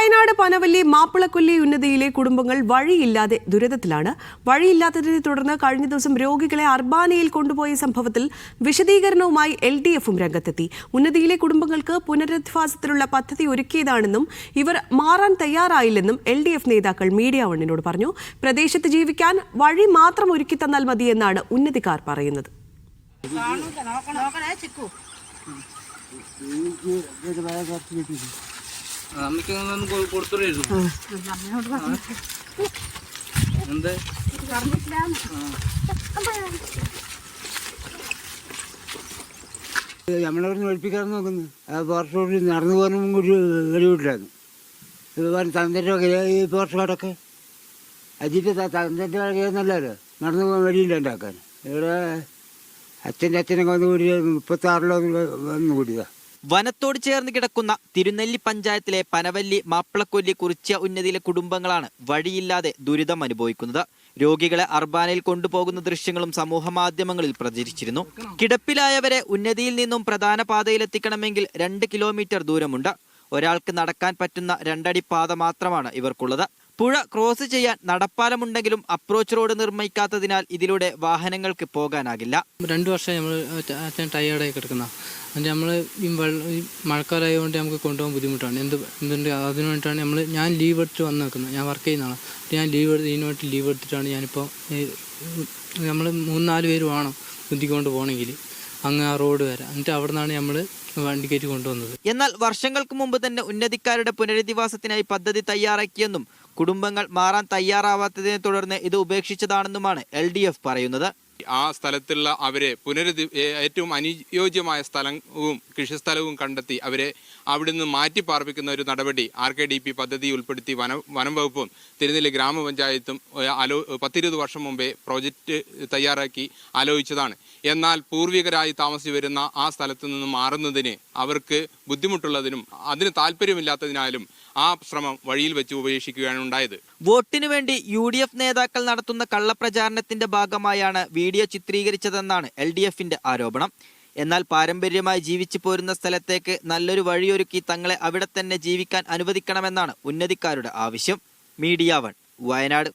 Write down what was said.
വയനാട് പനവല്ലി മാപ്പിളക്കൊല്ലി ഉന്നതിയിലെ കുടുംബങ്ങൾ വഴിയില്ലാതെ ദുരിതത്തിലാണ്. വഴിയില്ലാത്തതിനെ തുടർന്ന് കഴിഞ്ഞ ദിവസം രോഗികളെ അർബാനയിൽ കൊണ്ടുപോയ സംഭവത്തിൽ വിശദീകരണവുമായി LDFും രംഗത്തെത്തി. ഉന്നതിയിലെ കുടുംബങ്ങൾക്ക് പുനരധിവാസത്തിനുള്ള പദ്ധതി ഒരുക്കിയതാണെന്നും ഇവർ മാറാൻ തയ്യാറായില്ലെന്നും LDF നേതാക്കൾ മീഡിയ വണ്ണിനോട് പറഞ്ഞു. പ്രദേശത്ത് ജീവിക്കാൻ വഴി മാത്രം ഒരുക്കി തന്നാൽ മതിയെന്നാണ് ഉന്നതിക്കാർ പറയുന്നത്. നമ്മളവിടുന്ന് പഠിപ്പിക്കാൻ നോക്കുന്നു. പോർച്ചോട് നടന്നു പോകാനും കൂടി വെളിവിട്ടില്ലായിരുന്നു. തന്തൻ്റെ ഈ പോർച്ച് കാടൊക്കെ അജിറ്റ് തന്തൻ്റെ വകയെന്നല്ലല്ലോ നടന്നു പോകാൻ വഴിയില്ല ഉണ്ടാക്കാൻ. ഇവിടെ അച്ഛനൊക്കെ വന്നുകൂടി 36 വന്നുകൂടിയതാണ്. വനത്തോട് ചേർന്ന് കിടക്കുന്ന തിരുനെല്ലി പഞ്ചായത്തിലെ പനവല്ലി മാപ്പിളക്കൊല്ലി കുറിച്യ ഉന്നതിയിലെ കുടുംബങ്ങളാണ് വഴിയില്ലാതെ ദുരിതം അനുഭവിക്കുന്നത്. രോഗികളെ അർബാനയിൽ കൊണ്ടുപോകുന്ന ദൃശ്യങ്ങളും സമൂഹ മാധ്യമങ്ങളിൽ പ്രചരിച്ചിരുന്നു. കിടപ്പിലായവരെ ഉന്നതിയിൽ നിന്നും പ്രധാന പാതയിലെത്തിക്കണമെങ്കിൽ 2 കിലോമീറ്റർ ദൂരമുണ്ട്. ഒരാൾക്ക് നടക്കാൻ പറ്റുന്ന 2 അടി പാത മാത്രമാണ് ഇവർക്കുള്ളത്. പുഴ ക്രോസ് ചെയ്യാൻ നടപ്പാലമുണ്ടെങ്കിലും അപ്രോച്ച് റോഡ് നിർമ്മിക്കാത്തതിനാൽ ഇതിലൂടെ വാഹനങ്ങൾക്ക് പോകാനാകില്ല. 2 വർഷം നമ്മൾ അച്ഛൻ ടയേർഡായി കിടക്കുന്ന നമ്മൾ ഈ മഴക്കാലമായതുകൊണ്ട് നമുക്ക് കൊണ്ടുപോകാൻ ബുദ്ധിമുട്ടാണ്. എന്തുണ്ട് അതിനു വേണ്ടിയിട്ടാണ് ഞാൻ ലീവ് എടുത്ത് വന്ന് നിൽക്കുന്നത്. ഞാൻ വർക്ക് ചെയ്യുന്നതാണ്. ഞാൻ ഇതിനു വേണ്ടി ലീവ് എടുത്തിട്ടാണ് ഞാനിപ്പോൾ നമ്മൾ 3-4 പേര് വേണം കുത്തിക്കൊണ്ട് പോകണമെങ്കിൽ അങ്ങ് ആ റോഡ് വരെ. എന്നിട്ട് അവിടെ നിന്നാണ് നമ്മൾ വണ്ടി കയറ്റി കൊണ്ടുവന്നത്. എന്നാൽ വർഷങ്ങൾക്ക് മുമ്പ് തന്നെ ഉന്നതിക്കാരുടെ പുനരധിവാസത്തിനായി പദ്ധതി തയ്യാറാക്കിയെന്നും കുടുംബങ്ങൾ മാറാൻ തയ്യാറാവാത്തതിനെ തുടർന്ന് ഇത് ഉപേക്ഷിച്ചതാണെന്നുമാണ് LDF പറയുന്നത്. ആ സ്ഥലത്തുള്ള അവരെ ഏറ്റവും അനുയോജ്യമായ സ്ഥലവും കൃഷിസ്ഥലവും കണ്ടെത്തി അവരെ അവിടുന്ന് മാറ്റി പാർപ്പിക്കുന്ന ഒരു നടപടി RKDP പദ്ധതി ഉൾപ്പെടുത്തി വനം വകുപ്പും തിരുനെല്ലി ഗ്രാമപഞ്ചായത്തും 10-20 വർഷം മുമ്പേ പ്രോജക്റ്റ് തയ്യാറാക്കി ആലോചിച്ചതാണ്. എന്നാൽ പൂർവികരായി താമസിച്ചു വരുന്ന ആ സ്ഥലത്തു നിന്നും മാറുന്നതിന് അവർക്ക് ബുദ്ധിമുട്ടുള്ളതിനും അതിന് താല്പര്യമില്ലാത്തതിനാലും ആ ശ്രമം വഴിയിൽ വെച്ച് ഉപേക്ഷിക്കുകയാണ് ഉണ്ടായത്. വോട്ടിനു വേണ്ടി UDF നേതാക്കൾ നടത്തുന്ന കള്ളപ്രചാരണത്തിന്റെ ഭാഗമായാണ് വീഡിയോ ചിത്രീകരിച്ചതെന്നാണ് LDFന്റെ ആരോപണം. എന്നാൽ പാരമ്പര്യമായി ജീവിച്ചു പോരുന്ന സ്ഥലത്തേക്ക് നല്ലൊരു വഴിയൊരുക്കി തങ്ങളെ അവിടെ തന്നെ ജീവിക്കാൻ അനുവദിക്കണമെന്നാണ് ഉന്നതിക്കാരുടെ ആവശ്യം. മീഡിയ 1 വയനാട്.